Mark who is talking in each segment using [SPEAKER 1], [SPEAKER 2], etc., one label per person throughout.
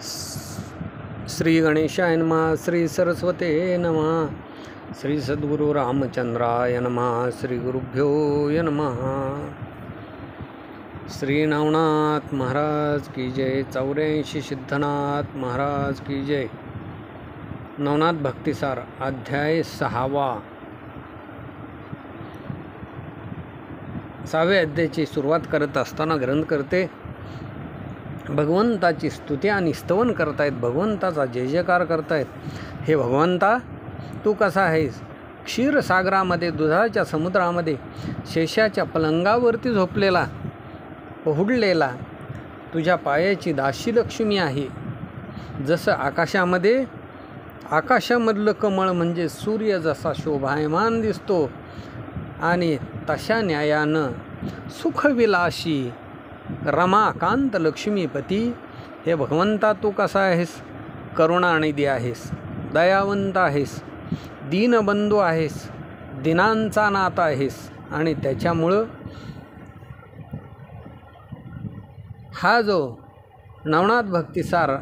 [SPEAKER 1] श्री गणेशाय नमः. श्री सरस्वते नमः. श्री सद्गुरु रामचंद्राय नमः. श्री गुरुभ्यो नमः. श्री नवनाथ महाराज की जय. 84 सिद्धनाथ महाराज की जय. नवनाथ भक्तिसार अध्याय 6. 6व्या अध्यायाची सुरुवात करत असताना ग्रंथकर्ते भगवंताची स्तुती आणि स्तवन करतायत. भगवंताचा जय जयकार करतायत. हे भगवंता, तू कसा आहेस? क्षीरसागरामध्ये, दुधाच्या समुद्रामध्ये, शेषाच्या पलंगावरती झोपलेला, पहुडलेला तुझ्या पायाची दाशी लक्ष्मी आहे. जसं आकाशामधलं कमळ म्हणजे सूर्य जसा शोभायमान दिसतो आणि तशा न्यायानं सुखविलाशी रमाकांत लक्ष्मीपती, हे भगवंता तू कसा आहेस? करुणानिधी आहेस, दयावंत आहेस, दीनबंधू आहेस, दिनांचा नाथ आहेस. आणि त्याच्यामुळं हा जो नवनाथ भक्तिसार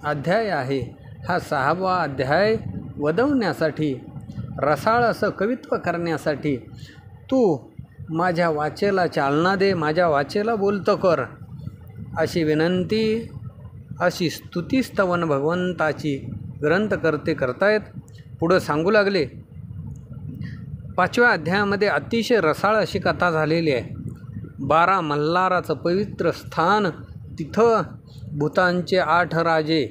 [SPEAKER 1] अध्याय आहे, हा 6वा अध्याय वदवण्यासाठी, रसाळ असं कवित्व करण्यासाठी तू माझ्या वाचेला चालना दे, माझ्या वाचेला बोलतं कर, अशी विनंती, अशी स्तुतीस्तवन भगवंताची ग्रंथकर्ते करतायत. पुढं सांगू लागले. 5व्या अध्यायामध्ये अतिशय रसाळ अशी कथा झालेली आहे. 12 मल्हाराचं पवित्र स्थान, तिथं भूतांचे 8 राजे,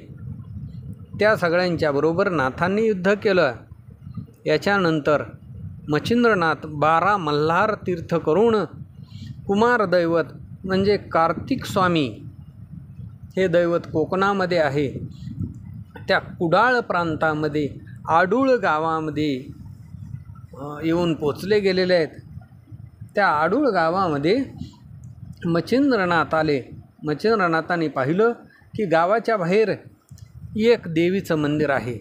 [SPEAKER 1] त्या सगळ्यांच्या बरोबर नाथांनी युद्ध केलं. याच्यानंतर मच्छिंद्रनाथ 12 मल्हार तीर्थ करून कुमार दैवत म्हणजे कार्तिक स्वामी, हे दैवत कोकणामध्ये आहे, त्या कुडाळ प्रांतामध्ये आडूळ गावामध्ये येऊन पोचले गेलेले आहेत. त्या आडूळ गावामध्ये मच्छिंद्रनाथ आले. मच्छिंद्रनाथांनी पाहिलं की गावाच्या बाहेर एक देवीचं मंदिर आहे.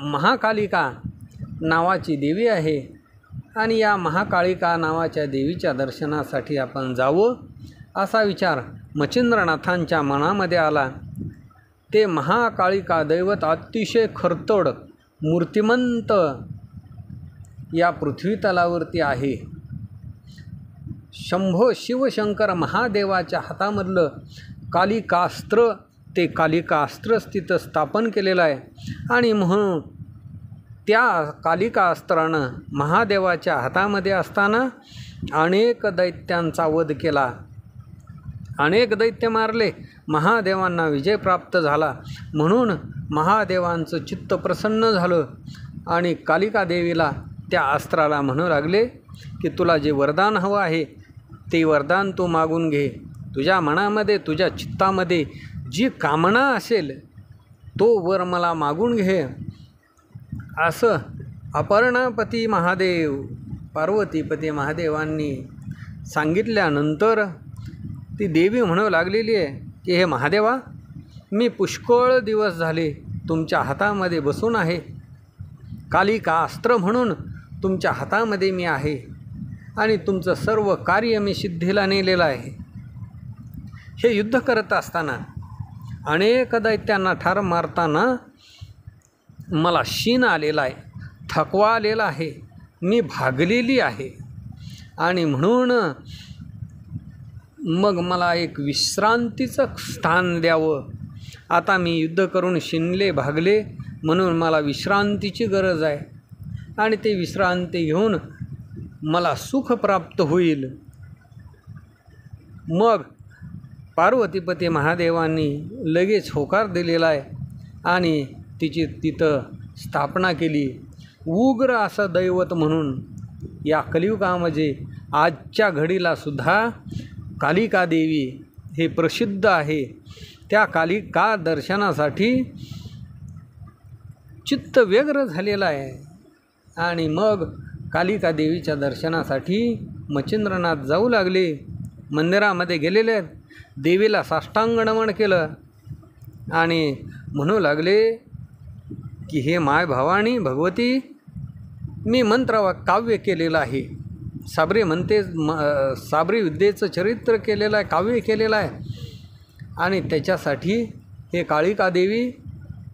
[SPEAKER 1] महाकालिका नावाची देवी आहे. आणि या महाकालिका नावाच्या देवीच्या दर्शनासाठी आपण जावं, असा विचार मच्छिंद्रनाथांच्या मनामध्ये आला. ते महाकालिका दैवत अतिशय खरतड मूर्तिमंत या पृथ्वीतलावरती आहे. शंभो शिवशंकर महादेवाच्या हातामधलं कालिकास्त्र, ते कालिकास्त्रच तिथं स्थापन केलेलं आहे. आणि म्हणून त्या कालिकास्त्रानं महादेवाच्या हातामध्ये असताना अनेक दैत्यांचा वध केला, अनेक दैत्य मारले, महादेवांना विजय प्राप्त झाला. म्हणून महादेवांचं चित्त प्रसन्न झालं आणि कालिका देवीला, त्या अस्त्राला म्हणू लागले की तुला जे वरदान हवं आहे ते वरदान तू मागून घे. तुझ्या मनामध्ये, तुझ्या चित्तामध्ये जी कामना असेल तो वर मला मागून घे. असं अपर्णापती महादेव, पार्वतीपती महादेवांनी सांगितल्यानंतर ती देवी म्हणू लागलेली आहे की हे महादेवा, मी पुष्कळ दिवस झाले तुमच्या हातामध्ये बसून आहे. कालिका अस्त्र म्हणून तुमच्या हातामध्ये मी आहे आणि तुमचं सर्व कार्य मी सिद्धीला नेलेलं आहे. हे युद्ध करत असताना अनेक दैत्यांना ठार मारताना मला शीण आलेला आहे, थकवा आलेला आहे, मी भागलेली आहे. आणि म्हणून मग मला एक विश्रांतीचं स्थान द्यावं. आता मी युद्ध करून शिनले, भागले, म्हणून मला विश्रांतीची गरज आहे. आणि ते विश्रांती घेऊन मला सुख प्राप्त होईल. मग पार्वतीपती महादेवांनी लगेच होकार दिलेला आहे आणि तिची तिथं स्थापना केली. उग्र असं दैवत म्हणून या कलियुगामध्ये आजच्या घडीला सुद्धा कालिका देवी हे प्रसिद्ध आहे. त्या कालिका दर्शनासाठी चित्त व्यग्र झालेलं आहे. आणि मग कालिका देवीच्या दर्शनासाठी मच्छिंद्रनाथ जाऊ लागले. मंदिरामध्ये गेलेले आहेत, देवीला साष्टांग नमन केलं आणि म्हणू लागले की हे माय भवानी भगवती, मी मंत्र काव्य केलेलं आहे. साबरी विद्येचं चरित्र केलेलं आहे, काव्य केलेलं आहे. आणि त्याच्यासाठी हे कालिका देवी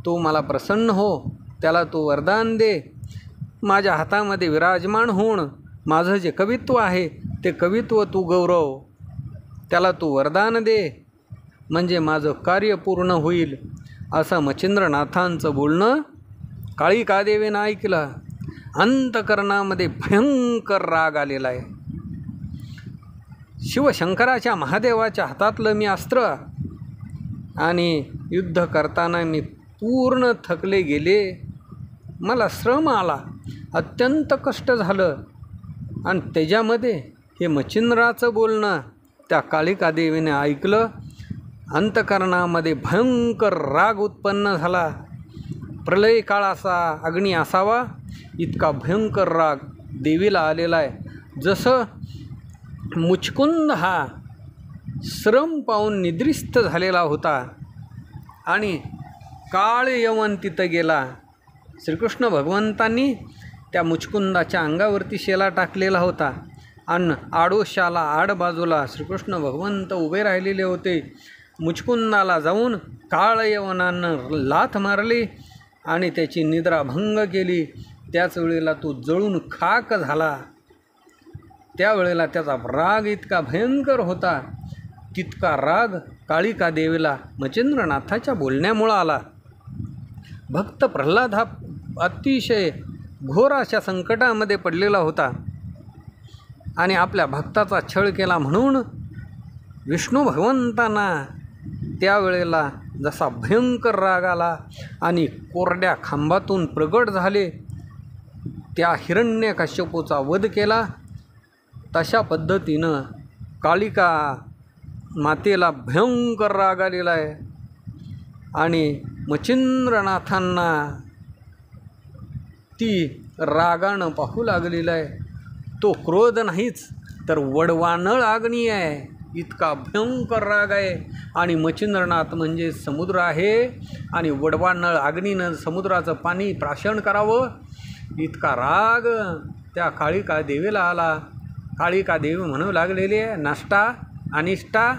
[SPEAKER 1] तू मला प्रसन्न हो, त्याला तू वरदान दे. माझ्या हातामध्ये विराजमान होऊन माझं जे कवित्व आहे ते कवित्व तू गौरव, त्याला तू वरदान दे, म्हणजे माझं कार्य पूर्ण होईल. असं मच्छिंद्रनाथांचं बोलणं कालिकादेवीनं ऐकलं. अंतकरणामध्ये भयंकर राग आलेला आहे. शिवशंकराच्या महादेवाच्या हातातलं मी अस्त्र आणि युद्ध करताना मी पूर्ण थकले गेले, मला श्रम आला, अत्यंत कष्ट झालं. आणि त्याच्यामध्ये हे मच्छिंद्राचं बोलणं त्या कालिकादेवीने ऐकलं. अंतकरणामध्ये भयंकर राग उत्पन्न झाला. प्रलय काळाचा अग्नी असावा इतका भयंकर राग देवीला आलेला आहे. जसं मुचकुंद हा श्रम पाहून निद्रिस्त झालेला होता आणि काळ यवन तिथं गेला. श्रीकृष्ण भगवंतांनी त्या मुचकुंदाच्या अंगावरती शेला टाकलेला होता आणि आडोशाला आडबाजूला श्रीकृष्ण भगवंत उभे राहिलेले होते. मुचकुंदाला जाऊन काळ यवनानं लाथ मारली आणि त्याची निद्राभंग केली. त्याच वेळेला तो जळून खाक झाला. त्यावेळेला त्याचा राग इतका भयंकर होता, तितका राग कालिका देवीला मच्छिंद्रनाथाच्या बोलण्यामुळं आला. भक्त प्रल्हाद हा अतिशय घोर अशा संकटामध्ये पडलेला होता आणि आपल्या भक्ताचा छळ केला म्हणून विष्णू भगवंतांना त्यावेळेला जसा भयंकर राग आला आणि कोरड्या खांबातून प्रगट झाले, त्या हिरण्यकश्यपूचा वध केला. तशा पद्धतीनं कालिका मातेला भयंकर राग आलेला आहे आणि मच्छिंद्रनाथांना ती रागानं पाहू लागलेला आहे. तो क्रोध नाहीच तर वडवानळ अग्नी आहे, इतका भयंकर राग आहे. आणि मच्छिंद्रनाथ म्हणजे समुद्र आहे आणि वडवानळ अग्नीनं समुद्राचं पाणी प्राशन करावं इतका राग त्या कालिका देवीला आला. कालिका देवी म्हणू लागलेली आहे, नष्टा अनिष्टा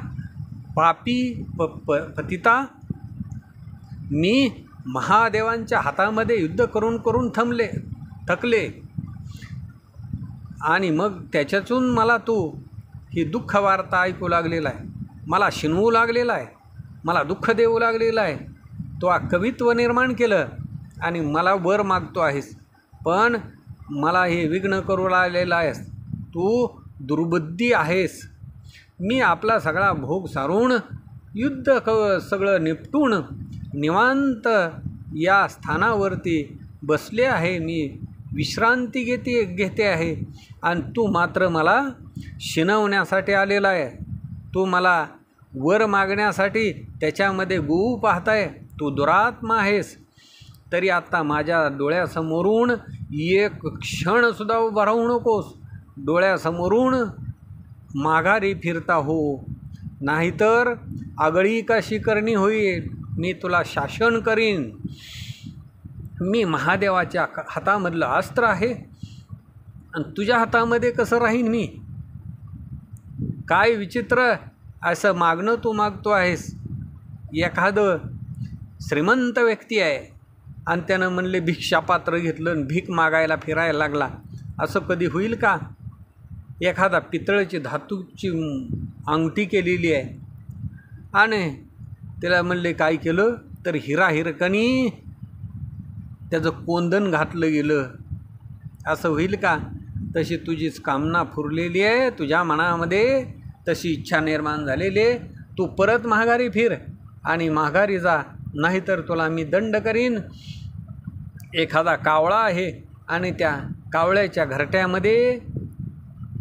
[SPEAKER 1] पापी पतिता, मी महादेवांच्या हातामध्ये युद्ध करून करून थकले आणि मग त्याच्यातून मला तू ही दुःख वार्ता ऐकू लागलेला आहे, मला शिनवू लागलेला आहे, मला दुःख देऊ लागलेला आहे. तो कवित्व निर्माण केलं आणि मला वर मागतो आहेस, पण मला हे विघ्न करू लागलेला आहेस. तू दुर्बुद्धी आहेस. मी आपला सगळा भोग सारून युद्ध सगळं निपटून निवांत या स्थानावरती बसले आहे, मी विश्रांती घेते आहे आणि तू मात्र मला शिनवण्यासाठी आलेला आहे. तू मला वर मागण्यासाठी त्याच्यामध्ये गोऊ पाहताय. तू दुरात्मा आहेस. तरी आता माझ्या डोळ्यासमोरून एक क्षणसुद्धा उभा राहू नकोस. डोळ्यासमोरून माघारी फिरता हो, नाहीतर आगळी कशी करणी होईल. मी तुला शासन करीन. मी महादेवाच्या हातामधलं अस्त्र आहे आणि तुझ्या हातामध्ये कसं राहीन मी. काय विचित्र असं मागणं तू मागतो आहेस. एखादं श्रीमंत व्यक्ती आहे आणि त्यानं म्हणले भिक्षापात्र घेतलं आणि भीक मागायला फिरायला लागला, असं कधी होईल का. एखादा पितळेची धातूची अंगठी केलेली आहे आणि त्याला म्हणले काय केलं तर हिरकणी त्याचं कोंदण घातलं गेलं, असं होईल का. तशी तुझीच कामना फुरलेली आहे, तुझ्या मनामध्ये तशी इच्छा निर्माण झालेली आहे. तू परत माघारी फिर आणि माघारी जा, नाहीतर तुला मी दंड करीन. एखादा कावळा आहे आणि त्या कावळ्याच्या घरट्यामध्ये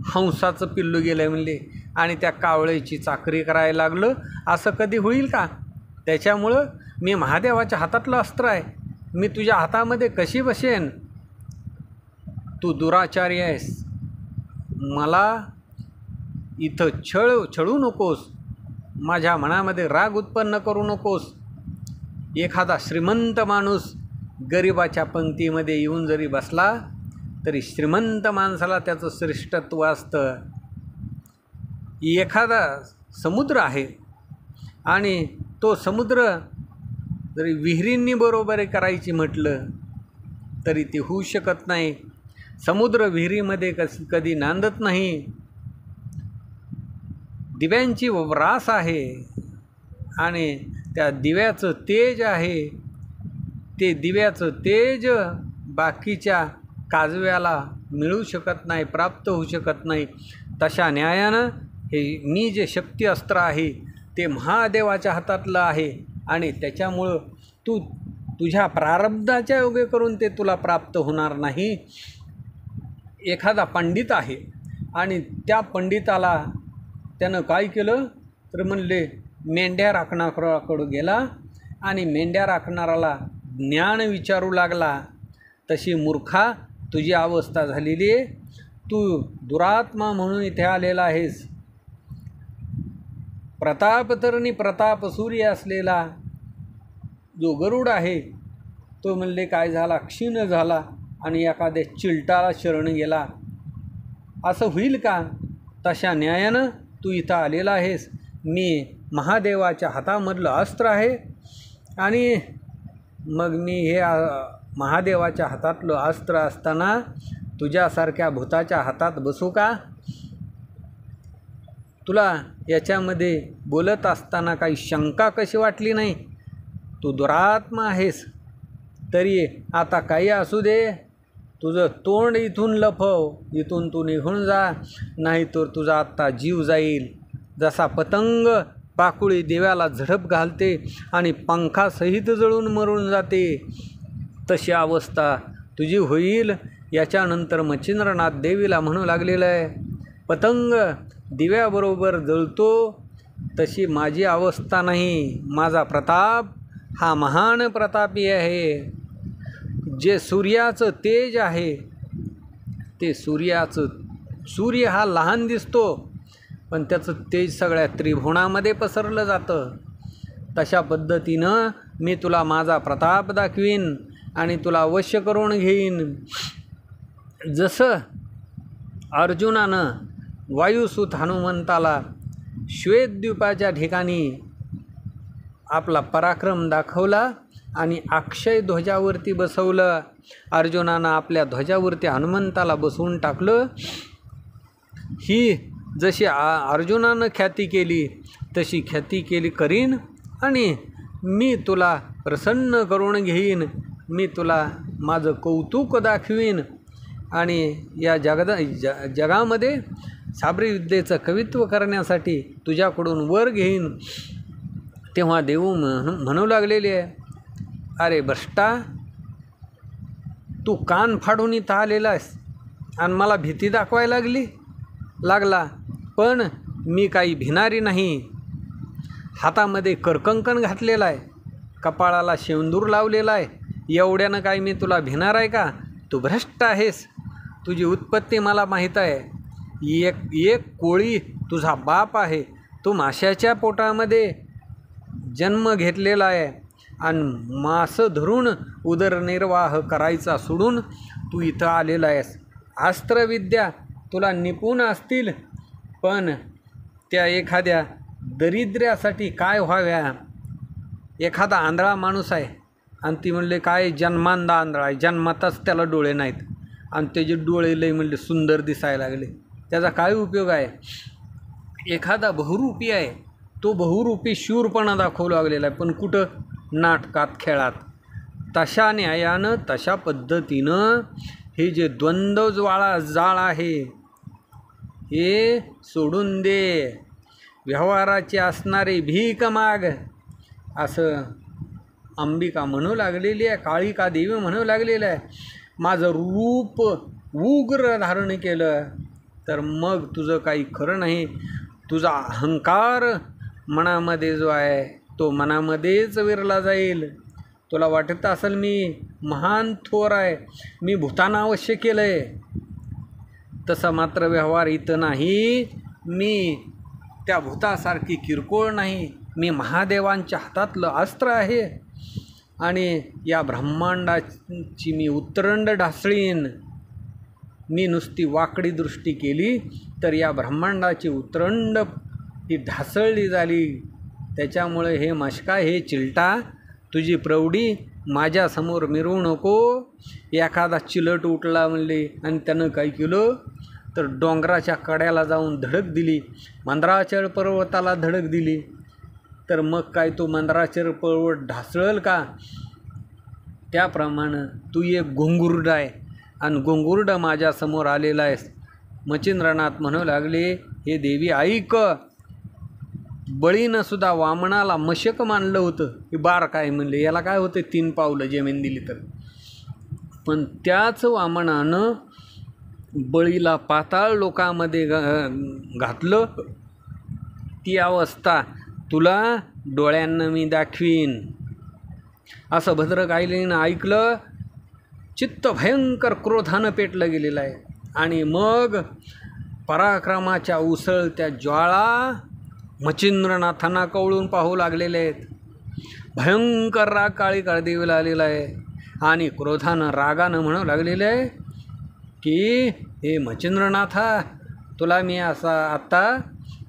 [SPEAKER 1] हंसाचं पिल्लू गेलं म्हणले आणि त्या कावळ्याची चाकरी करायला लागलं, असं कधी होईल का. त्याच्यामुळं मी महादेवाच्या हातातलं अस्त्र आहे, मी तुझ्या हातामध्ये कशी बसेन. तू दुराचारी आहेस. मला इथं छळू नकोस. माझ्या मनामध्ये राग उत्पन्न करू नकोस. एखादा श्रीमंत माणूस गरिबाच्या पंक्तीमध्ये येऊन जरी बसला तरी श्रीमंत माणसाला त्याचं श्रेष्ठत्व असतं. एखादा समुद्र आहे, आणि तो समुद्र जरी विहिरींनी बरोबरी करायची म्हटलं तरी ते होऊ शकत नाही. समुद्र विहिरीमध्ये कधी नांदत नाही. दिव्यांची रास आहे आणि त्या दिव्याचं तेज आहे. ते दिव्याचं तेज बाकीच्या काजव्याला मिळू शकत नाही, प्राप्त होऊ शकत नाही. तशा न्यायानं हे मी जे शक्ती अस्त्र आहे ते महादेवाच्या हातातलं आहे आणि त्याच्यामुळं तुझ्या प्रारब्धाच्या योगे करून ते तुला प्राप्त होणार नाही. एखादा पंडित आहे आणि त्या पंडिताला त्यानं काय केलं तर म्हणले मेंढ्या राखणाकडं गेला आणि मेंढ्या राखणाराला ज्ञान विचारू लागला. तशी मूर्खा तुझी अवस्था झालेली आहे. तू दुरात्मा म्हणून इथे आलेला आहेस. प्रतापतरणी प्रताप सूर्य असलेला जो गरुड आहे तो म्हणले काय झाला, क्षीण झाला आणि एखाद्या चिलटाला शरण गेला. असं होईल का? तशा न्यायानं तू इथं आलेला आहेस. मी महादेवाच्या हातामधलं अस्त्र आहे आणि मग मी हे महादेवाच्या हातातलं अस्त्र असताना तुझ्यासारख्या भूताच्या हातात बसू का? तुला याच्यामध्ये बोलत असताना काही शंका कशी वाटली नाही? तू दुरात्मा आहेस. तरी आता काही असू दे, तुझं तोंड इथून लपव, इथून तू निघून जा, नाही तर तुझा आत्ता जीव जाईल. जसा पतंग पाकुळी देव्याला झडप घालते आणि पंखासहित जळून मरून जाते तशी अवस्था तुझी होईल. याच्यानंतर मच्छिंद्रनाथ देवीला म्हणू लागलेलं आहे, पतंग दिव्याबरोबर जळतो तशी माझी अवस्था नाही. माझा प्रताप हा महान प्रतापी आहे. जे सूर्याचं तेज आहे ते सूर्य हा लहान दिसतो पण त्याचं तेज सगळ्या त्रिभुवनामध्ये पसरलं जातं. तशा पद्धतीनं मी तुला माझा प्रताप दाखवीन आणि तुला वश करून घेईन. जसं अर्जुनानं वायुसूत हनुमंताला श्वेतद्वीपाच्या ठिकाणी आपला पराक्रम दाखवला आणि अक्षय ध्वजावरती बसवलं. अर्जुनानं आपल्या ध्वजावरती हनुमंताला बसवून टाकलं. ही जशी अर्जुनानं ख्याती केली तशी ख्याती करीन आणि मी तुला प्रसन्न करून घेईन. मी तुला माझं कौतुक दाखवीन आणि या जगामध्ये साबरी विद्येचं कवित्व करण्यासाठी तुझ्याकडून वर घेईन. तेव्हा देव म्हणू लागलेले आहे, अरे भ्रष्टा, तू कान फाडून इथं आलेला आहेस आणि मला भीती दाखवायला लागला. पण मी काही भिणारी नाही. हातामध्ये करकंकण घातलेला आहे, कपाळाला शेंदूर लावलेला आहे. एवढ्यानं काय मी तुला भिणार आहे का? तू भ्रष्ट आहेस. तुझी उत्पत्ती मला माहीत आहे. एक कोळी तुझा बाप आहे. तू माशाच्या पोटामध्ये जन्म घेतलेला आहे आणि मासं धरून उदरनिर्वाह करायचा सोडून तू इथं आलेला आहेस. अस्त्रविद्या तुला निपुण असतील पण त्या एखाद्या दरिद्र्यासाठी काय व्हाव्या? एखादा आंधळा माणूस आहे आणि ती म्हणले काय जन्मांदा आंधळा आहे, जन्मातच त्याला डोळे नाहीत आणि त्याचे डोळे लय म्हणले सुंदर दिसायला लागले, त्याचा काय उपयोग आहे? एखादा बहुरूपी आहे, तो बहुरूपी शूरपणा दाखवू लागलेला आहे पण कुठं? नाटकात, खेळात. तशा न्यायानं तशा पद्धतीनं हे जे द्वंद्व जाळ आहे हे सोडून दे. व्यवहाराची असणारी भीक माग असं अंबिका म्हणू लागलेली आहे. काळिका देवी म्हणू लागलेली आहे, माझं रूप उग्र धारण केलं तर मग तुझं काही खरं नाही. तुझा अहंकार मनामध्ये जो आहे तो मनामध्येच विरला जाईल. तुला वाटत असेल मी महान थोर आहे, मी भूताना अवश्य केलं आहे, तसं मात्र व्यवहार इथं नाही. मी त्या भूतासारखी किरकोळ नाही. मी महादेवांच्या हातातलं अस्त्र आहे आणि या ब्रह्मांडाची मी उतरंड ढासळीन. मी नुसती वाकडी दृष्टी केली तर या ब्रह्मांडाची उतरंड ही ढासळली झाली. त्याच्यामुळे हे मशका, हे चिलटा, तुझी प्रौढी माझ्यासमोर मिरवू नको. एखादा चिलट उठला म्हणले आणि त्यानं काय केलं तर डोंगराच्या कड्याला जाऊन धडक दिली, मंदराचल पर्वताला धडक दिली, तर मग काय तो मंदराचल पर्वत ढासळल का? त्याप्रमाणे तू एक घुंगुरड आहे आणि घुंगुरड माझ्यासमोर आलेला आहेस. मच्छिंद्रनाथ म्हणू लागले, हे देवी ऐक, बळीनं सुद्धा वामनाला मशक मानलं होतं. हे बार काय म्हणले, याला काय होतं 3 पावलं जमीन दिली तर. पण त्याच वामनानं बळीला पाताळ लोकामध्ये घातलं. ती अवस्था तुला डोळ्यांना मी दाखवीन. असं भद्रकालीनं ऐकलं. चित्त भयंकर क्रोधानं पेटलं गेलेलं आहे. आणि मग पराक्रमाच्या उसळत्या ज्वाळा मच्छिंद्रनाथांना कवळून पाहू लागलेले आहेत. भयंकर राग काळी देवीला आलेला आहे आणि क्रोधानं रागानं म्हणू लागलेलं आहे की हे मच्छिंद्रनाथा, तुला मी असा आता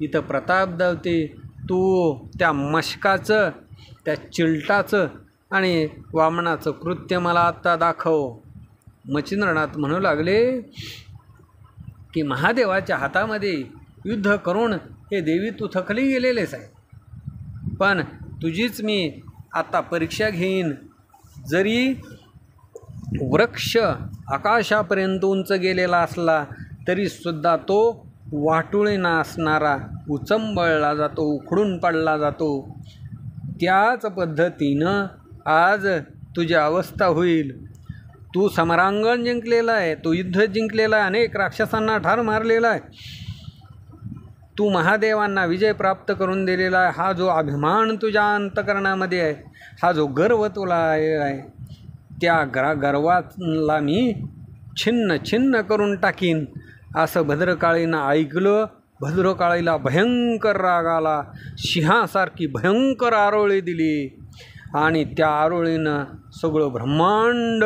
[SPEAKER 1] इथं प्रताप दावते. तू त्या मशकाचं, त्या चिलटाचं आणि वामनाचं कृत्य मला आत्ता दाखव. मच्छिंद्रनाथ म्हणू लागले की महादेवाच्या हातामध्ये युद्ध करून हे देवी तू थकली गेलेलेच आहे, पण तुझीच मी आता परीक्षा घेईन. जरी वृक्ष आकाशापर्यंत उंच गेलेला असला तरीसुद्धा तो वाटुळीना असणारा उचंबळला जातो, उखडून पडला जातो. त्याच पद्धतीनं आज तुझी अवस्था होईल. तू समरांगण जिंकलेला आहे, तू युद्ध जिंकलेला आहे, अनेक राक्षसांना ठार मारलेला आहे, तू महादेवांना विजय प्राप्त करून दिलेला आहे. हा जो अभिमान तुझ्या अंतकरणामध्ये आहे, हा जो गर्व तुला आहे, त्या गर्वाला मी छिन्न छिन्न करून टाकीन. असं भद्रकाळीनं ऐकलं. भद्रकाळीला भयंकर राग आला. सिंहासारखी भयंकर आरोळी दिली आणि त्या आरोळीनं सगळं ब्रह्मांड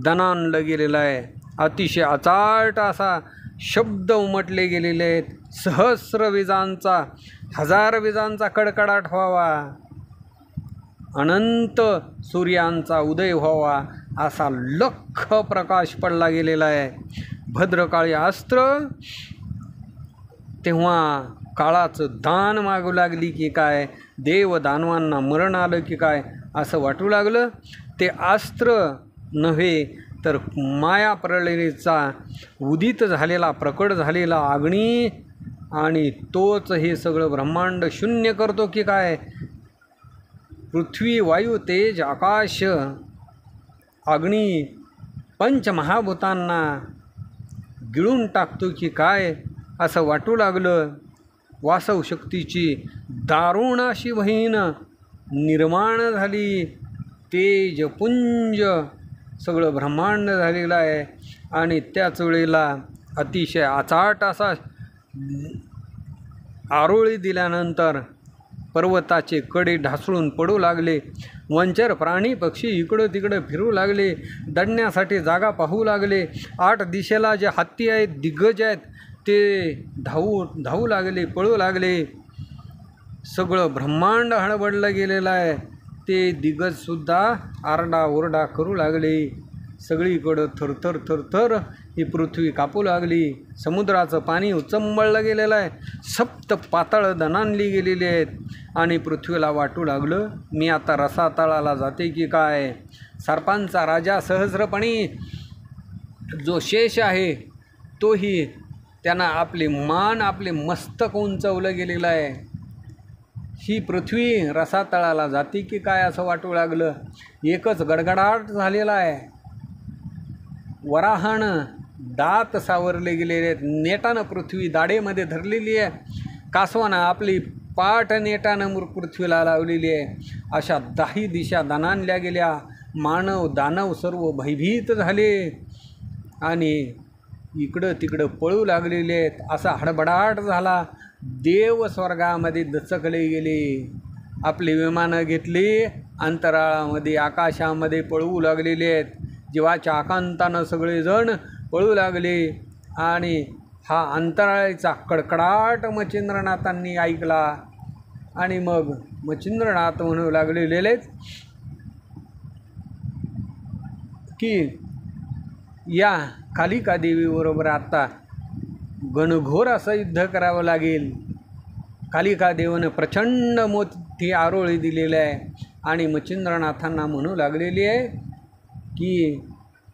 [SPEAKER 1] दणाणलं गेलेलं आहे. अतिशय अचाट असा शब्द उमटले गेलेले आहेत. सहस्र विजांचा, 1000 विजांचा कडकडाट व्हावा, अनंत सूर्यांचा उदय व्हावा, असा लख प्रकाश पडला गेलेला आहे. भद्रकाळी अस्त्र तेव्हा काळाचं दान मागू लागली की काय, देव दानवांना मरण आलं की काय असं वाटू लागलं. ते अस्त्र नव्हे तर माया प्रलयीचा उदित झालेला, प्रकट झालेला अग्नी, आणि तोच हे सगळं ब्रह्मांड शून्य करतो की काय. पृथ्वी, वायू, तेज, आकाश, अग्नी, पंचमहाभूतांना गिळून टाकतो की काय असं वाटू लागलं. वासव शक्तीची दारुण अशी बहीण निर्माण झाली. तेजपुंज सगळं ब्रह्मांड झालेलं आहे. आणि त्याच वेळेला अतिशय अचाट असा आरोळी दिल्यानंतर पर्वताचे कडे ढासळून पडू लागले. वंचर प्राणी पक्षी इकडं तिकडं फिरू लागले, दडण्यासाठी जागा पाहू लागले. 8 दिशेला जे हत्ती आहेत, दिग्गज आहेत, ते धावू लागले, पळू लागले. सगळं ब्रह्मांड हडबडलं गेलेलं आहे. ते दिग्गजसुद्धा आरडाओरडा करू लागले. सगळीकडं थरथर थरथर ही पृथ्वी कापू लागली. समुद्राचं पाणी उचंबळलं गेलेलं आहे. सप्त पातळं दणाणली गेलेली आहेत. आणि पृथ्वीला वाटू लागलं मी आता रसातळाला जाते की काय. सर्पांचा राजा सहस्रपणी जो शेष आहे तोही त्यांना आपले मान, आपले मस्तक उंचवलं गेलेलं आहे. ही पृथ्वी रसातळाला जाते की काय असं वाटू लागलं. एकच गडगडाट झालेला आहे. वराहानं दात सावरले गेलेले आहेत. नेटानं पृथ्वी दाढेमध्ये धरलेली आहे. कासवानं आपली पाठ नेटानं पृथ्वीला लावलेली आहे. अशा 10 दिशा दणाणल्या गेल्या. मानव दानव सर्व भयभीत झाले आणि इकडं तिकडं पळू लागलेले आहेत. असा हडबडाट झाला. देव स्वर्गामध्ये दचकले गेले. आपली विमानं घेतली, अंतराळामध्ये आकाशामध्ये पळवू लागलेले आहेत. जीवाच्या आकांतानं सगळेजण पळू लागले. आणि हा अंतराळाचा कडकडाट मच्छिंद्रनाथांनी ऐकला. आणि मग मच्छिंद्रनाथ म्हणू लागलेले की या कालिका देवीबरोबर आता घनघोर असं युद्ध करावं लागेल. कालिका देवानं प्रचंड मोठी आरोळी दिलेली आहे आणि मच्छिंद्रनाथांना म्हणू लागलेली आहे की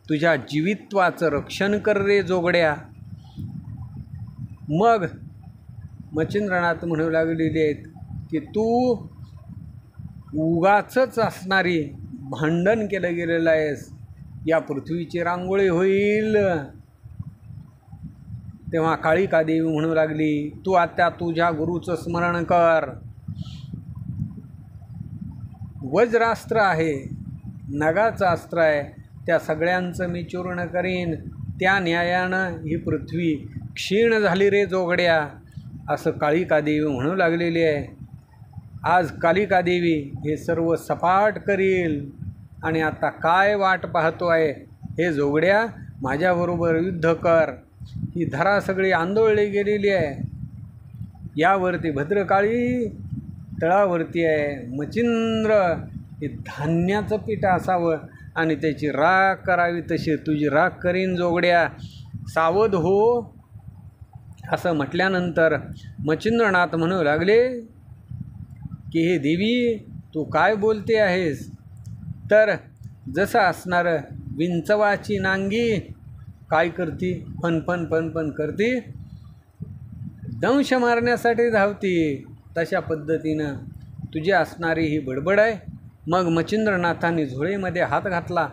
[SPEAKER 1] तुझ्या जीवित्वाचं रक्षण कर रे जोगड्या. मग मच्छिंद्रनाथ म्हणू लागलेले आहेत की तू उगाचच असणारी भांडण केलं गेलेलं आहेस, या पृथ्वीची रांगोळी होईल. तेव्हा कालिका देवी म्हणू लागली तू आता तुझ्या गुरुचं स्मरण कर. वज्रास्त्र आहे, नगाचं अस्त्र आहे, त्या सगळ्यांचं मी चूर्ण करीन. त्या न्यायानं ही पृथ्वी क्षीण झाली रे जोगड्या, असं कालिका देवी म्हणू लागलेली आहे. आज कालिका देवी हे सर्व सपाट करील. आणि आता काय वाट पाहतो आहे हे जोगड्या, माझ्याबरोबर युद्ध कर. ही धरा सगळी आंदोळली गेलेली आहे. यावरती भद्रकाळी तळावरती आहे. मच्छिंद्र हे धान्याचं पीठ असावं आणि त्याची राख करावी, तशी तुझी राख करीन जोगड्या, सावध हो. असं म्हटल्यानंतर मच्छिंद्रनाथ म्हणू लागले की हे देवी तू काय बोलते आहेस. तर जसं असणारं विंचवाची नांगी काय करती, फन करती, दंश मारण्यासाठी धावती, तशा पद्धतीनं तुझी असणारी ही बडबड आहे. मग मच्छिंद्रनाथांनी झोळीमध्ये हात घातला.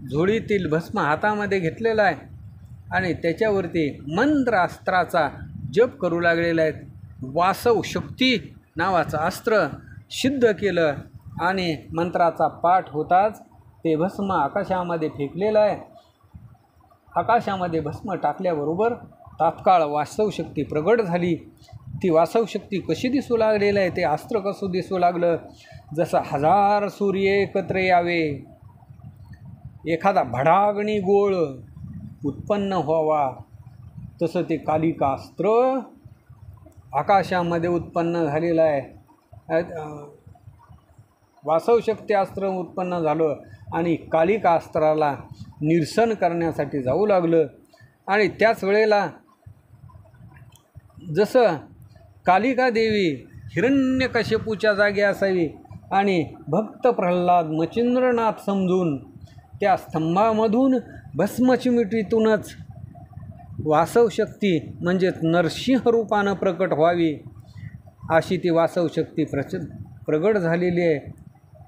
[SPEAKER 1] झोळीतील भस्म हातामध्ये घेतलेला आहे आणि त्याच्यावरती मंत्रास्त्राचा जप करू लागलेला आहेत. वासव शक्ती नावाचं अस्त्र सिद्ध केलं आणि मंत्राचा पाठ होताच ते भस्म आकाशामध्ये फेकलेलं आहे. आकाशामध्ये भस्म टाकल्याबरोबर तात्काळ वास्तवशक्ती प्रगट झाली. ती वास्तवशक्ती कशी दिसू लागलेलं आहे, ते अस्त्र कसं दिसू लागलं, जसं 1000 सूर्य एकत्र यावे, एखादा भडागणी गोळ उत्पन्न व्हावा, तसं ते कालिका अस्त्र आकाशामध्ये उत्पन्न झालेलं आहे. वास्तवशक्ती अस्त्र उत्पन्न झालं आणि कालिका अस्त्राला निरसन करण्यासाठी जाऊ लागलं. आणि त्याच वेळेला जसं कालिका देवी हिरण्यकशिपूच्या जागी असावी आणि भक्त प्रल्हाद मच्छिंद्रनाथ समजून त्या स्तंभामधून भस्मचिमिटीतूनच वासवशक्ती म्हणजेच नरसिंह रूपानं प्रकट व्हावी, अशी ती वासवशक्ती प्रगट झालेली आहे.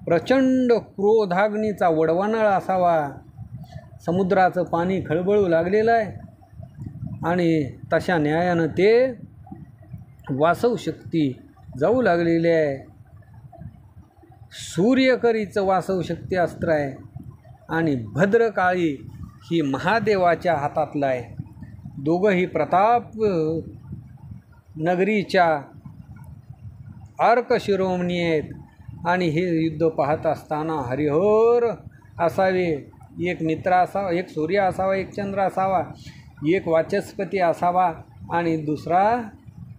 [SPEAKER 1] प्रचंड क्रोधाग्नीचा वडवानळ असावा, समुद्राचं पाणी खळबळू लागलेलं आहे आणि तशा न्यायानं ते वासवशक्ती जाऊ लागलेली आहे. सूर्यकरीचं वासवशक्ती अस्त्र आहे आणि भद्रकाळी ही महादेवाच्या हातातलं आहे. दोघंही प्रताप नगरीच्या अर्क शिरोमणी आहेत आणि हे युद्ध पाहत असताना हरिहर असावे, एक मित्र असावा, एक सूर्य असावा, एक चंद्र असावा, एक वाचस्पती असावा आणि दुसरा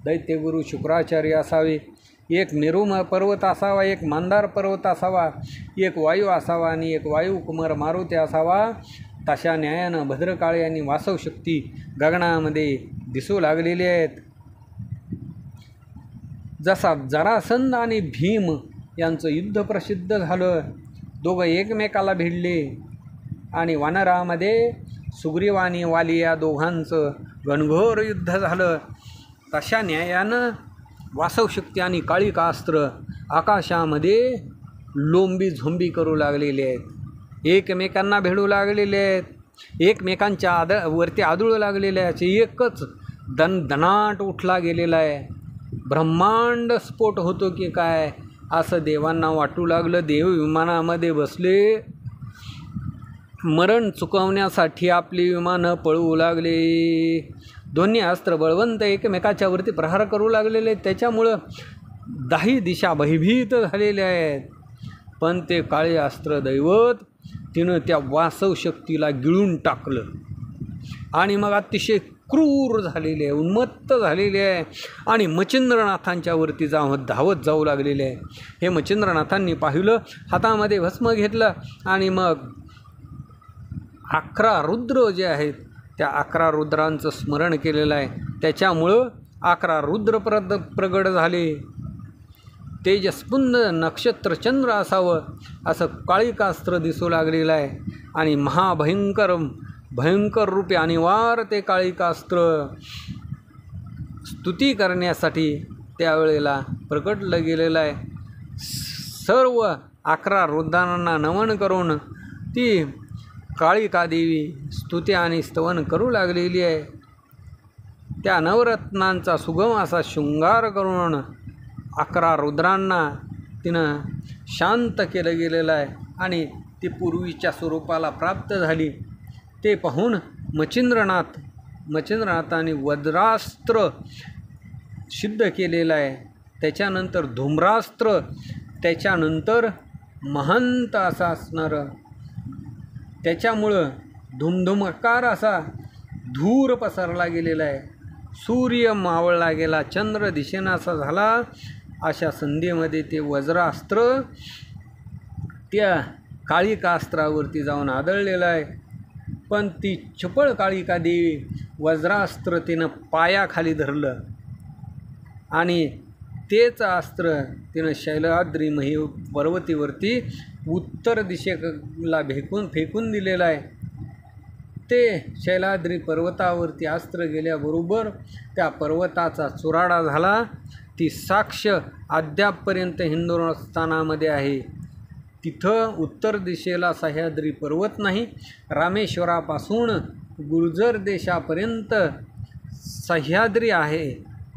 [SPEAKER 1] दैत्यगुरु शुक्राचार्य असावे, एक मेरू पर्वत असावा, एक मंदार पर्वत असावा, एक वायू असावा आणि एक वायू कुमार मारुती असावा. तशा न्यायानं भद्रकाळी आणि वासवशक्ती गगनामध्ये दिसू लागलेले आहेत. जसा जरासंध आणि भीम यांचं युद्ध प्रसिद्ध झालं, दोघं एकमेकाला भिडले आणि वानरामध्ये सुग्रीव आणि वाली या दोघांचं घनघोर युद्ध झालं. तशा न्यायानं वासवशक्ती आणि कालिका अस्त्र आकाशामध्ये लोंबी झोंबी करू लागलेले आहेत, एकमेकांना भिडू लागलेले आहेत, एकमेकांच्या वरती आदळू लागलेले आहेत. एकच दनाट उठला गेलेला आहे. ब्रह्मांड स्फोट होतो की काय असं देवांना वाटू लागलं. देव विमानामध्ये बसले, मरण चुकवण्यासाठी आपली विमानं पळवू लागले. दोन्ही अस्त्र बळवंत एकमेकाच्या वरती प्रहार करू लागलेले, त्याच्यामुळं 10 दिशा भयभीत झालेल्या आहेत. पण ते काळे अस्त्र दैवत तिनं त्या वासवशक्तीला गिळून टाकलं आणि मग अतिशय क्रूर झालेली आहे, उन्मत्त झालेली आहे आणि मच्छिंद्रनाथांच्या वरती धावत जाऊ लागलेले आहे. हे मच्छिंद्रनाथांनी पाहिलं, हातामध्ये भस्म घेतलं आणि मग 11 रुद्र जे आहेत त्या 11 रुद्रांचं स्मरण केलेलं आहे. त्याच्यामुळं 11 रुद्र प्रगट झाले. तेजस्पुंज नक्षत्र चंद्र असावं असं काळिकास्त्र दिसू लागलेलं आहे आणि भयंकर रूपे अनिवार्य ते काळिकास्त्र स्तुती करण्यासाठी त्यावेळेला प्रकटलं गेलेलं आहे. सर्व 11 रुद्रांना नमन करून ती काळिका देवी स्तुती आणि स्तवन करू लागलेली आहे. त्या नवरत्नांचा सुगम असा शृंगार करून 11 रुद्रांना तिनं शांत केलं गेलेलं आहे आणि ती पूर्वीच्या स्वरूपाला प्राप्त झाली. ते पाहून मच्छिंद्रनाथाने वज्रास्त्र सिद्ध केलेलं आहे. त्याच्यानंतर धूम्रास्त्र, त्याच्यानंतर महंत असा असणारं, त्याच्यामुळं धुमधुमकार असा धूर पसरला गेलेला आहे. सूर्य मावळला गेला, चंद्र दिशेनं असा झाला. अशा संधीमध्ये ते वज्रास्त्र त्या काळिकास्त्रावरती जाऊन आदळलेलं आहे. पण ती चपळ काळिका देवी वज्रास्त्र तिनं पायाखाली धरलं आणि तेच अस्त्र तिनं शैलाद्री पर्वतीवरती उत्तर दिशेला फेकून दिलेलं आहे. ते शैलाद्री पर्वतावरती अस्त्र गेल्याबरोबर त्या पर्वताचा चुराडा झाला. ती साक्ष अद्यापपर्यंत हिंदुस्थानामध्ये आहे. तिथं उत्तर दिशेला सह्याद्री पर्वत नाही. रामेश्वरापासून गुर्जर देशापर्यंत सह्याद्री आहे,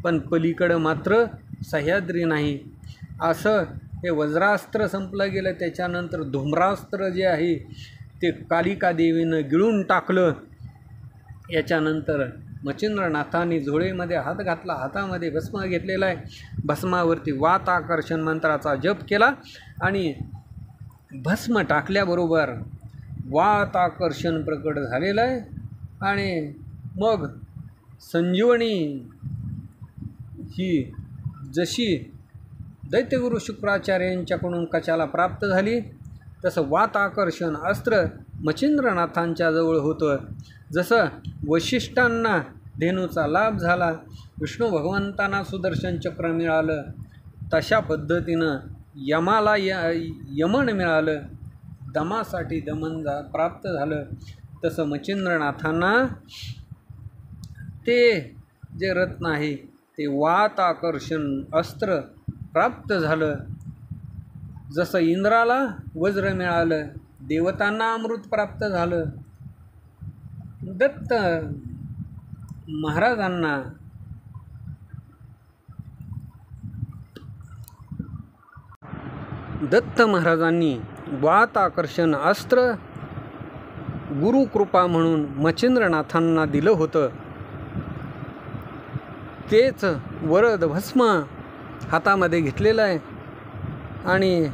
[SPEAKER 1] पण पलीकडं मात्र सह्याद्री नाही. असं हे वज्रास्त्र संपलं गेलं. त्याच्यानंतर धूम्रास्त्र जे आहे ते कालिका देवीनं गिळून टाकलं. याच्यानंतर मच्छिंद्रनाथांनी झोळीमध्ये हात घातला, हातामध्ये भस्म घेतलेला आहे. भस्मावरती वात आकर्षण मंत्राचा जप केला आणि भस्म टाकल्याबरोबर वात आकर्षण प्रकट झालेलं आहे. आणि मग संजीवनी ही जशी दैत्यगुरु शुक्राचार्यांच्याकडून कचाला प्राप्त झाली, तसं वात आकर्षण अस्त्र मच्छिंद्रनाथांच्या जवळ होतं. जसं वशिष्ठांना धेनूचा लाभ झाला, विष्णू भगवंतांना सुदर्शन चक्र मिळालं, तशा पद्धतीनं यमाला यमन मिळालं, दमासाठी दमन प्राप्त झालं. तसं मच्छिंद्रनाथांना ते जे रत्न आहे ते वात आकर्षण अस्त्र प्राप्त झालं. जसं इंद्राला वज्र मिळालं, देवतांना अमृत प्राप्त झालं, दत्त महाराजांनी वात आकर्षण अस्त्र गुरुकृपा म्हणून मच्छिंद्रनाथांना दिलं होतं. तेच वरद भस्म हातामध्ये घेतलेलं आहे आणि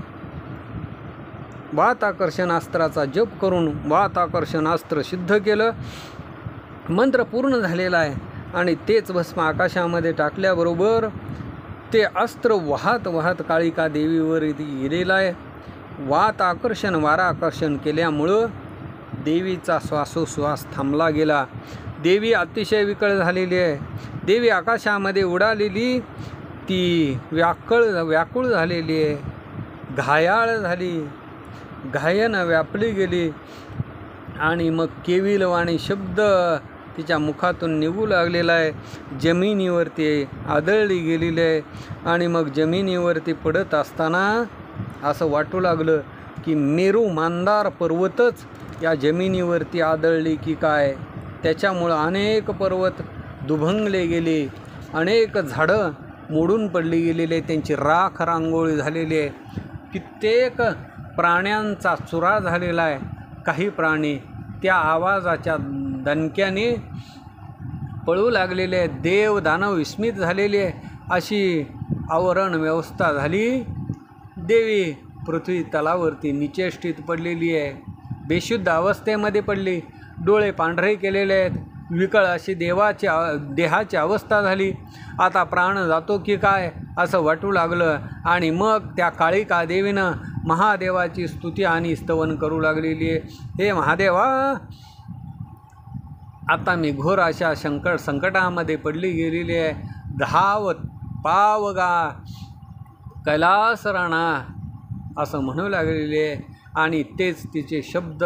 [SPEAKER 1] वात आकर्षण अस्त्राचा जप करून वात आकर्षण अस्त्र सिद्ध केलं. मंत्र पूर्ण झालेला आहे आणि तेच भस्म आकाशामध्ये टाकल्याबरोबर ते अस्त्र वाहत काळिका देवीवर गेलेलं आहे. वात आकर्षण वाराकर्षण केल्यामुळं देवीचा श्वासोश्वास थांबला गेला. देवी अतिशय विकळ झालेली आहे. देवी आकाशामध्ये उडालेली ती व्याकुळ झालेली आहे, घायाळ झाली, घायनं व्यापली गेली आणि मग केविलवाणी शब्द तिच्या मुखातून निघू लागलेला आहे. जमिनीवरती आदळली गेलेली आहे आणि मग जमिनीवरती पडत असताना असं वाटू लागलं की मेरू मांदार पर्वतच या जमिनीवरती आदळली की काय. त्याच्यामुळं अनेक पर्वत दुभंगले गेले, अनेक झाडं मोडून पडली गेलेले, त्यांची राख रांगोळी झालेली आहे. कित्येक प्राण्यांचा चुरा झालेला आहे. काही प्राणी त्या आवाजाच्या दणक्याने पळू लागलेले आहेत. देव दानव विस्मित झालेले आहे. अशी आवरण व्यवस्था झाली. देवी पृथ्वी तलावरती निचेष्टित पडलेली आहे, बेशुद्ध अवस्थेमध्ये पडली. डोळे पांढरे केलेले आहेत, विकळ अशी देहाची अवस्था झाली. आता प्राण जातो की काय असं वाटू लागलं. आणि मग त्या काळिका देवीनं महादेवाची स्तुती आणि स्तवन करू लागलेली आहे. हे महादेवा, आता मी घोर अशा संकटामध्ये पडली गेलेली आहे. धावत पावगा कैलास राणा असं म्हणू लागलेले आहे. आणि तेच तिचे शब्द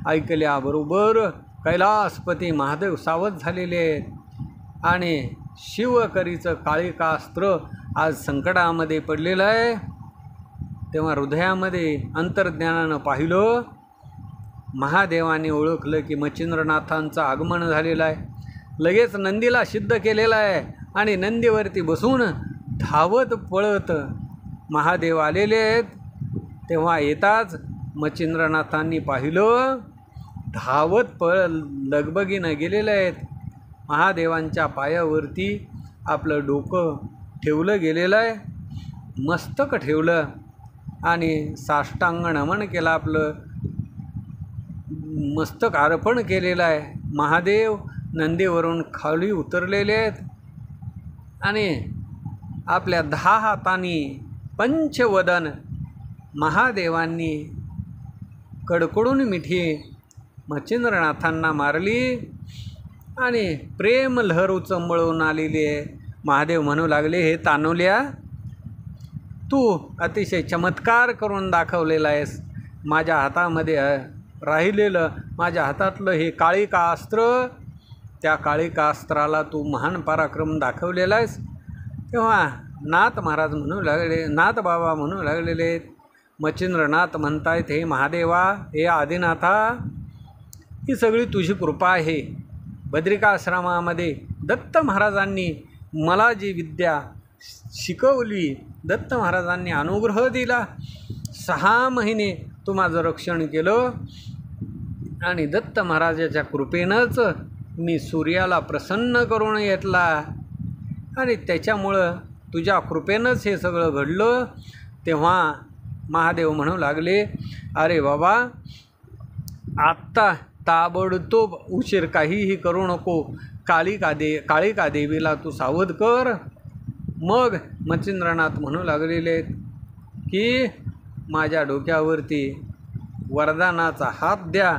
[SPEAKER 1] ऐकल्याबरोबर कैलासपती महादेव सावध झालेले आहेत. आणि शिवकरीचं काळिकास्त्र आज संकटामध्ये पडलेलं आहे. तेव्हा हृदयामध्ये अंतर्ज्ञानानं पाहिलं, महादेवाने ओळखलं की मच्छिंद्रनाथांचं आगमन झालेलं आहे. लगेच नंदीला सिद्ध केलेलं आहे. आणि नंदीवरती बसून धावत पळत महादेव आलेले आहेत. तेव्हा येताच मच्छिंद्रनाथांनी पाहिलं, धावत लगबगीनं गेलेले आहेत. महादेवांच्या पायावरती आपलं डोकं ठेवलं गेलेलं आहे, मस्तक ठेवलं आणि साष्टांग नमन केलं, आपलं मस्तक अर्पण केलेलं आहे. महादेव नंदीवरून खाली उतरलेले आहेत आणि आपल्या 10 हातांनी पंचवदन महादेवांनी कडकडून मिठी मच्छिंद्रनाथांना मारली आणि प्रेम लहर उचंबळून आलेली आहे. महादेव म्हणू लागले, हे तानुल्या, तू अतिशय चमत्कार करून दाखवलेला आहेस. माझ्या हातामध्ये राहिलेलं, माझ्या हातातलं हे काळिकास्त्र, त्या काळिकास्त्राला तू महान पराक्रम दाखवलेला आहेस. तेव्हा नाथ महाराज म्हणू लागले, नाथ बाबा म्हणू लागलेले, मच्छिंद्रनाथ म्हणतायत, हे महादेवा, हे आदिनाथा, ही सगळी तुझी कृपा आहे. बद्रिकाश्रमामध्ये दत्त महाराजांनी मला जी विद्या शिकवली, दत्त महाराजांनी अनुग्रह दिला, 6 महिने तू माझं रक्षण केलं आणि दत्त महाराजाच्या कृपेनंच मी सूर्याला प्रसन्न करून घेतला आणि त्याच्यामुळं तुझ्या कृपेनंच हे सगळं घडलं. तेव्हा महादेव म्हणू लागले, अरे बाबा, आत्ता ताबडतोब उशीर काहीही करू नको. काळिका देवीला तू सावध कर. मग मच्छिंद्रनाथ म्हणू लागलेले की माझ्या डोक्यावरती वरदानाचा हात द्या,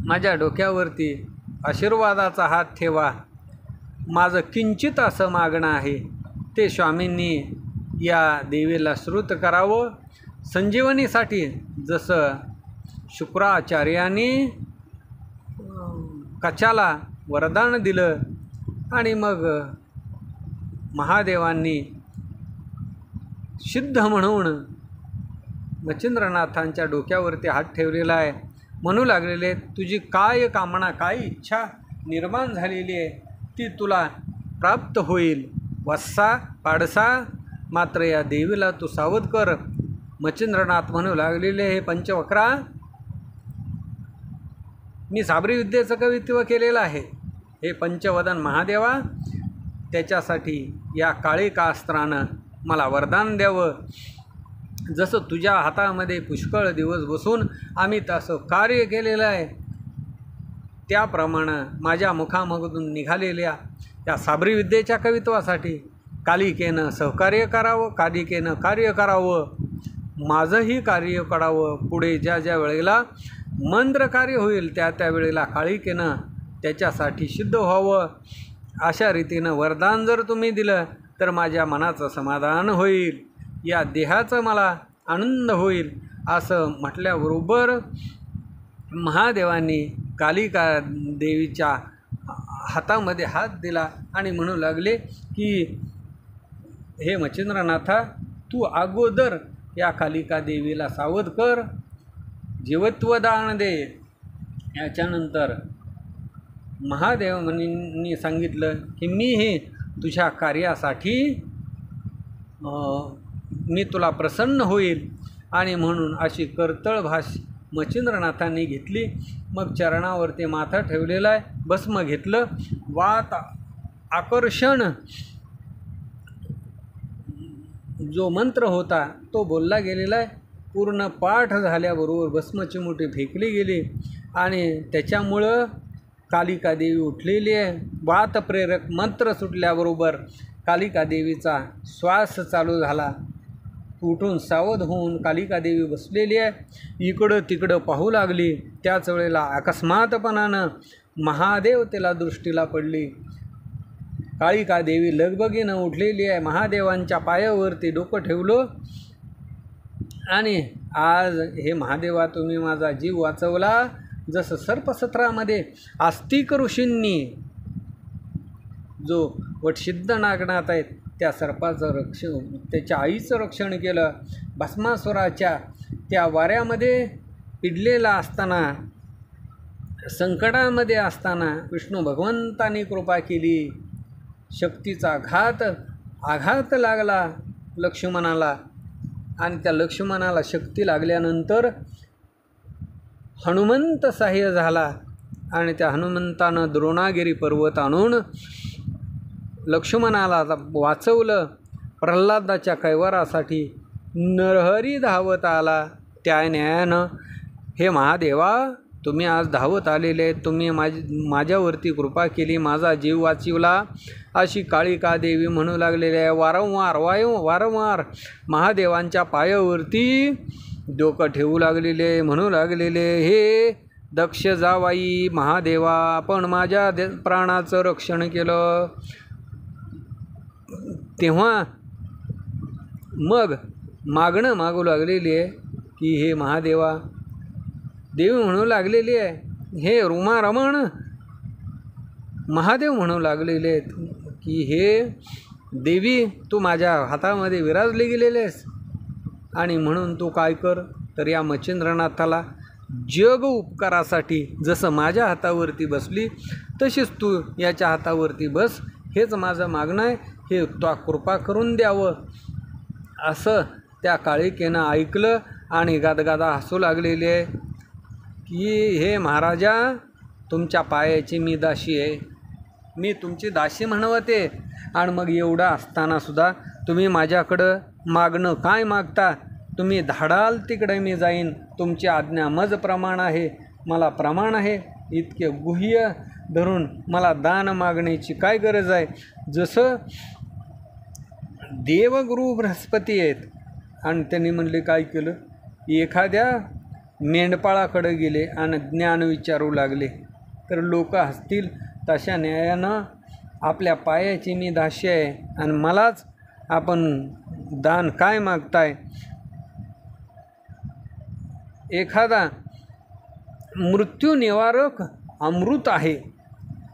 [SPEAKER 1] माझ्या डोक्यावरती आशीर्वादाचा हात ठेवा. माझं किंचित असं मागणं आहे, ते स्वामींनी या देवीला श्रुत करावं. संजीवनीसाठी जसं शुक्राचार्यांनी कचाला वरदान दिलं आणि मग महादेवांनी सिद्ध म्हणून मच्छिंद्रनाथांच्या डोक्यावरती हात ठेवलेला आहे. म्हणू लागलेले, तुझी काय कामना, काय इच्छा निर्माण झालेली आहे ती तुला प्राप्त होईल. वत्सा पाडसा, मात्र या देवीला तू सावध कर. मच्छिंद्रनाथ म्हणू लागलेले, हे पंचवक्रा, मी साबरी विद्येचं कवित्व केलेलं आहे. हे पंचवदन महादेवा, त्याच्यासाठी या काळिकास्त्रानं मला वरदान द्यावं. जसं तुझ्या हातामध्ये पुष्कळ दिवस बसून आम्ही तसं कार्य केलेलं आहे, त्याप्रमाणे माझ्या मुखामधून निघालेल्या त्या साबरी विद्येच्या कवित्वासाठी कालिकेनं सहकार्य करावं, कालिकेनं कार्य करावं, माझंही कार्य करावं. पुढे ज्या ज्या वेळेला मंत्र कार्य होईल त्या वेळेला कालिकेनं त्याच्यासाठी सिद्ध व्हावं. अशा रीतीनं वरदान जर तुम्ही दिलं तर माझ्या मनाचं समाधान होईल, या देहाचं मला आनंद होईल. असं म्हटल्याबरोबर महादेवांनी कालिका देवीच्या हातामध्ये हात दिला आणि म्हणू लागले की हे मच्छिंद्रनाथा, तू अगोदर या कालिका देवीला सावध कर, जीवत्वदान दे. याच्यानंतर महादेवांनी सांगितलं की मी हे तुझ्या कार्यासाठी मी तुला प्रसन्न होईल. आणि म्हणून अशी कर्तळ भाष मच्छिंद्रनाथांनी घेतली. मग चरणावरती माथा ठेवलेला आहे, भस्म घेतलं, वात आकर्षण जो मंत्र होता तो बोलला गेलेला आहे. पूर्ण पाठ झाल्याबरोबर भस्मची मुठी फेकली गेली आणि त्याच्यामुळं कालिका देवी उठलेली आहे. वात प्रेरक मंत्र सुटल्याबरोबर कालिका देवीचा श्वास चालू झाला. उठून सावध होऊन कालिका देवी बसलेली आहे. इकडं तिकडं पाहू लागली. त्याच वेळेला अकस्मातपणानं महादेव तिला दृष्टीला पडली. कालिका देवी लगबगीनं उठलेली आहे. महादेवांच्या पायावरती डोकं ठेवलं आणि आज हे महादेवा तुम्ही माझा जीव वाचवला. जसं सर्पसत्रामध्ये आस्तिक ऋषींनी जो वटसिद्ध नागनाथ आहेत त्या सर्पाचं रक्षण, त्याच्या आईचं रक्षण केलं. भस्मासुराच्या त्या वाऱ्यामध्ये पिडलेला असताना, संकटामध्ये असताना विष्णू भगवंतांनी कृपा केली. शक्तीचा आघात लागला लक्ष्मणाला आणि त्या लक्ष्मणाला शक्ती लागल्यानंतर हनुमंत सहाय्य झाला आणि त्या हनुमंतानं द्रोणागिरी पर्वत आणून लक्ष्मणाला वाचवलं. प्रल्हादाच्या कैवारासाठी नरहरी धावत आला. त्या न्यायानं हे महादेवा तुम्ही आज धावत आलेले, तुम्ही माझ्यावरती कृपा केली, माझा जीव वाचवला अशी कालिका देवी म्हणू लागलेली आहे. वारंवार महादेवांच्या पायावरती डोकं ठेवू लागलेले, म्हणू लागलेले, हे दक्ष जावाई महादेवा आपण माझ्या प्राणाचं रक्षण केलं. तेव्हा मग मागणं मागू लागलेली आहे की हे महादेवा. देवी म्हणू लागलेली आहे, हे रुमारमण महादेव म्हणू लागलेले आहेत की हे देवी तू माझ्या हातामध्ये विराजले गेलेलेस आणि म्हणून तू काय कर तर या मच्छिंद्रनाथाला जग उपकारासाठी जसं माझ्या हातावरती बसली तशीच तू याच्या हातावरती बस, हेच माझं मागणं आहे, हे तो कृपा करून द्यावं. असं त्या काळिकेनं ऐकलं आणि गादगादा हसू लागलेली आहे की हे महाराजा तुमच्या पायाची मी दासी आहे, मी तुमची दासी म्हणवते. आणि मग एवढं असतानासुद्धा तुम्ही माझ्याकडं मागणं काय मागता, तुम्ही धाडाल तिकडे मी जाईन, तुमची आज्ञा मज प्रमाण आहे, मला प्रमाण आहे. इतके गुह्य धरून मला दान मागण्याची काय गरज आहे. जसं देवगुरु बृहस्पती आहेत आणि त्यांनी म्हणले काय केलं, एखाद्या मेंढपाळाकडे गेले आणि ज्ञान विचारू लागले तर लोक हसतील. तशा न्यायानं आपल्या पायाची मी दासी आहे आणि मलाच आपण दान काय मागताय. एखादा मृत्यू निवारक अमृत आहे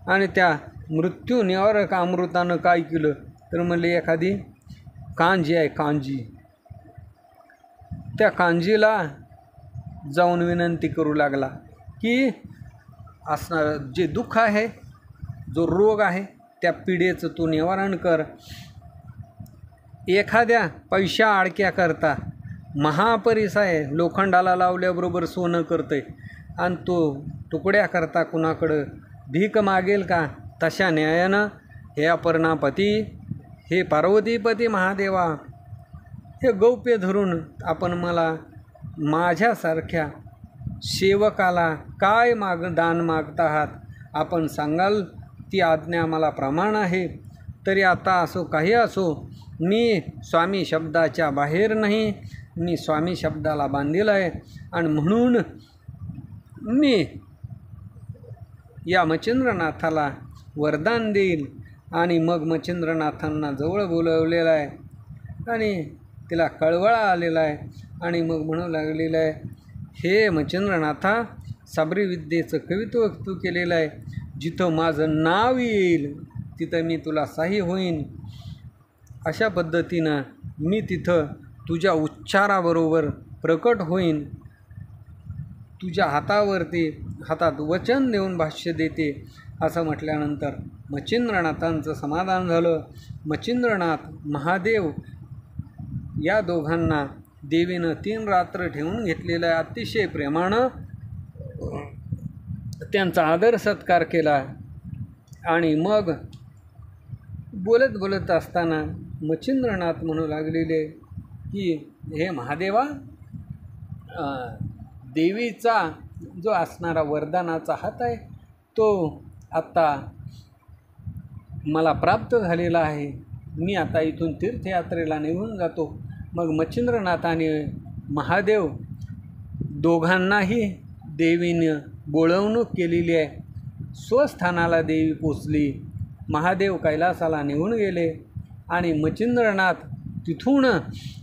[SPEAKER 1] आणि त्या मृत्यू निवारक अमृतानं काय केलं तर म्हणले एखादी कांजी आहे, कांजी, त्या कांजीला जाऊन विनंती करू लागला की असणार जे दुःख आहे, जो रोग आहे, त्या पिढेचं तू निवारण कर. एखाद्या पैशा आडक्या करता महापरीस आहे, लोखंडाला लावल्याबरोबर सोनं करते आणि तो तुकड्या करता कुणाकडं भीक मागेल का. तशा न्यायानं हे अपर्णापती, हे पार्वतीपती महादेवा, हे गौप्य धरून आपण मला माझ्यासारख्या सेवकाला काय दान मागत आहात आपण सांगाल, ती आज्ञा मला प्रमाण आहे. तरी आता असो काही असो, मी स्वामी शब्दाच्या बाहेर नाही, मी स्वामी शब्दाला बांधील आहे आणि म्हणून मी या मच्छिंद्रनाथाला वरदान देईल. आणि मग मच्छिंद्रनाथांना जवळ बोलवलेलं आहे आणि तिला कळवळा आलेला आहे आणि मग म्हणू लागलेलं आहे, हे मच्छिंद्रनाथा, साबरी विद्येचं कवित्व तू केलेलं आहे, जिथं माझं नाव येईल तिथं मी तुला साही होईन. अशा पद्धतीनं मी तिथं तुझ्या उच्चाराबरोबर प्रकट होईन. तुझ्या हातात वचन देऊन भाष्य देते. असं म्हटल्यानंतर मच्छिंद्रनाथांचं समाधान झालं. मच्छिंद्रनाथ, महादेव या दोघांना देवीनं 3 रात्र ठेवून घेतलेलं आहे. अतिशय प्रेमानं त्यांचा आदर सत्कार केला आणि मग बोलत असताना मच्छिंद्रनाथ म्हणू लागलेले की हे महादेवा, देवीचा जो असणारा वरदानाचा हात आहे तो आत्ता मला प्राप्त झालेला आहे. मी आता इथून तीर्थयात्रेला निघून जातो. मग मच्छिंद्रनाथ आणि महादेव दोघांनाही देवीनं बोळवणूक केलेली आहे. स्वस्थानाला देवी पोचली. महादेव कैलासाला निघून गेले आणि मच्छिंद्रनाथ तिथून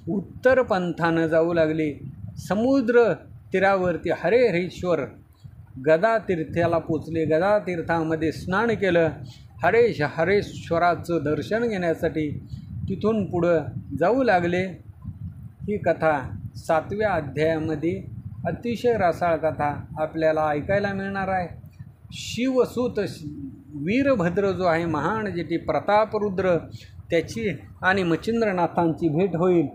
[SPEAKER 1] उत्तर पंथानं जाऊ लागले. समुद्र तीरावरती हरेहरेश्वर गदा तीर्थाला पोचले. गदा तीर्थामध्ये स्नान केलं. हरेश्वराचं दर्शन घेण्यासाठी तिथून पुढं जाऊ लागले. ही कथा 7व्या अध्यायामध्ये अतिशय रसाळ कथा आपल्याला ऐकायला मिळणार आहे. शिवसूत वीरभद्र जो आहे, महान जेठी प्रतापरुद्र, त्याची आणि मच्छिंद्रनाथांची भेट होईल.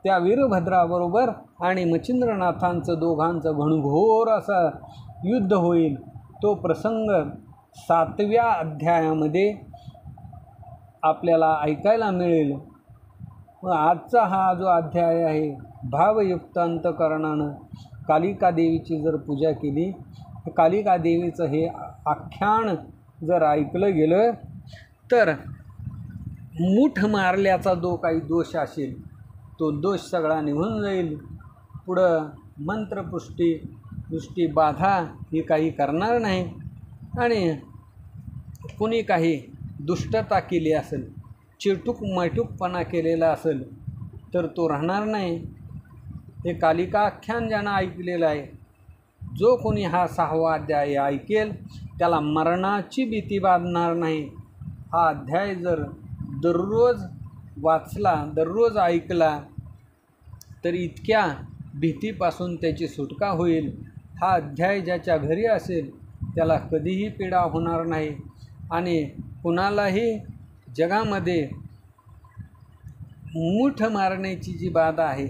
[SPEAKER 1] त्या वीरभद्राबरोबर आणि मच्छिंद्रनाथांचं दोघांचं घनघोर असं युद्ध होईल. तो प्रसंग 7व्या अध्यायामध्ये आपल्याला ऐकायला मिळेल. आजचा हा जो अध्याय आहे, भावयुक्त अंतकरणानं कालिका देवीची जर पूजा केली, कालिका देवीचं हे आख्यान जर ऐकलं गेलं तर मूठ मारल्याचा जो काही दोष असेल तो दोष सगळा निघून जाईल. पुढं मंत्रपुष्टी बाधा ही काही करणार नाही. आणि कुणी काही दुष्टता केली असेल, मटूकपणा केलेला असेल तर तो राहणार नाही. हे कालिका आख्यान ज्यानं ऐकलेलं आहे, जो कोणी हा 6वा अध्याय ऐकेल त्याला मरणाची भीती बाधणार नाही. हा अध्याय जर दररोज वाचला, दररोज ऐकला तर इतक्या भीतीपासून त्याची सुटका होईल. हा अध्याय ज्याच्या घरी असेल त्याला कधीही पीडा होणार नाही आणि कुणालाही जगामध्ये मूठ मारण्याची जी बाधा आहे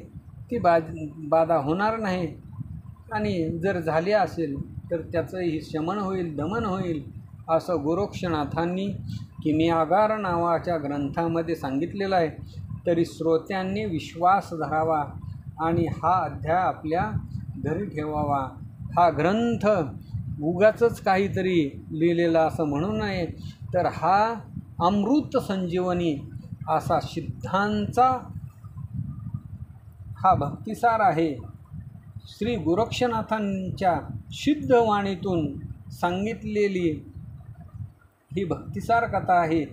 [SPEAKER 1] ती बाधा होणार नाही. आणि जर झाली असेल तर त्याचंही शमन होईल, दमन होईल, असं गोरक्षनाथांनी किमियागार नावाच्या ग्रंथामध्ये सांगितलेलं आहे. तरी श्रोत्यांनी विश्वास धरावा आणि हा अध्याय आपल्या घरी ठेवावा. हा ग्रंथ उगाचच काहीतरी लिहिलेला असं म्हणू नये, तर हा अमृत संजीवनी असा सिद्धांचा हा भक्तिसार आहे. श्री गोरक्षनाथांच्या सिद्धवाणीतून सांगितलेली ही भक्तिसार कथा आहे.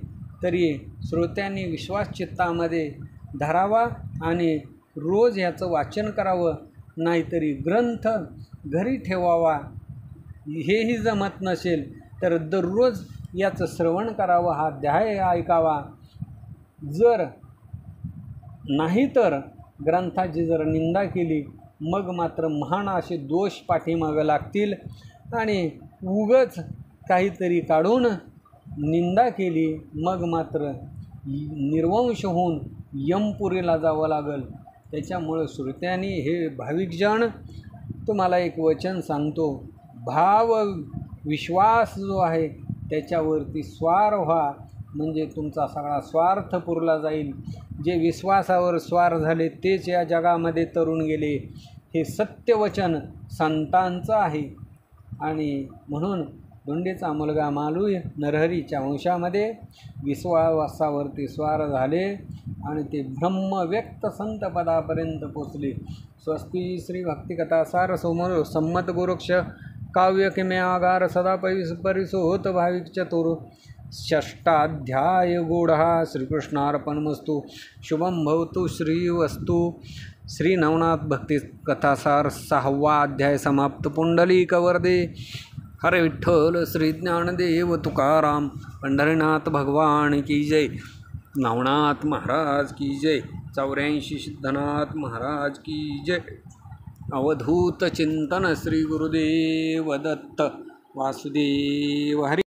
[SPEAKER 1] तरी श्रोत्यांनी विश्वास चित्तामध्ये धरावा आणि रोज याचं वाचन करावं, नाहीतरी ग्रंथ घरी ठेवावा. हेही जमत नसेल तर दररोज याचं श्रवण करावं, हा अध्याय ऐकावा. जर नाही तर ग्रंथाची जर निंदा केली मग मात्र महान असे दोष पाठीमागं लागतील. आणि उगच काहीतरी काढून निंदा केली मग मात्र निर्वंश होऊन यमपुरीला जावं लागेल. त्याच्यामुळं श्रोत्यांनी, हे भाविकजन, तुम्हाला एक वचन सांगतो, भाव विश्वास जो आहे त्याच्यावरती स्वार व्हा, म्हणजे तुमचा सगळा स्वार्थ पुरला जाईल. जे विश्वासावर स्वार झाले तेच या जगामध्ये तरुण गेले. हे सत्यवचन संतांचं आहे. आणि म्हणून धोंडेचा मुलगा मालूय नरहरीच्या वंशामध्ये विश्वासावरती स्वार झाले आणि ते ब्रह्मव्यक्त संतपदापर्यंत पोचले. स्वस्ती श्री भक्तिकथासार सोमर सम्मत गोरक्ष काव्य किम्यागार सदा परिसोत भाविक चतुर. 6ष्टाध्याय गूढः श्रीकृष्णार्पणमस्तु. शुभं भवतु श्रीवस्तु. श्री नवनाथ भक्ति कथासार 6वा अध्याय समाप्त. पुंडलिकवरदे हरे विठ्ठल. श्री ज्ञानदेव तुकाराम पंढरीनाथ भगवान की जय. नवनाथ महाराज की जय. 84 सिद्धनाथ महाराज की जय. अवधूत चिंतन श्री गुरुदेव दत्त वासुदेव हरि.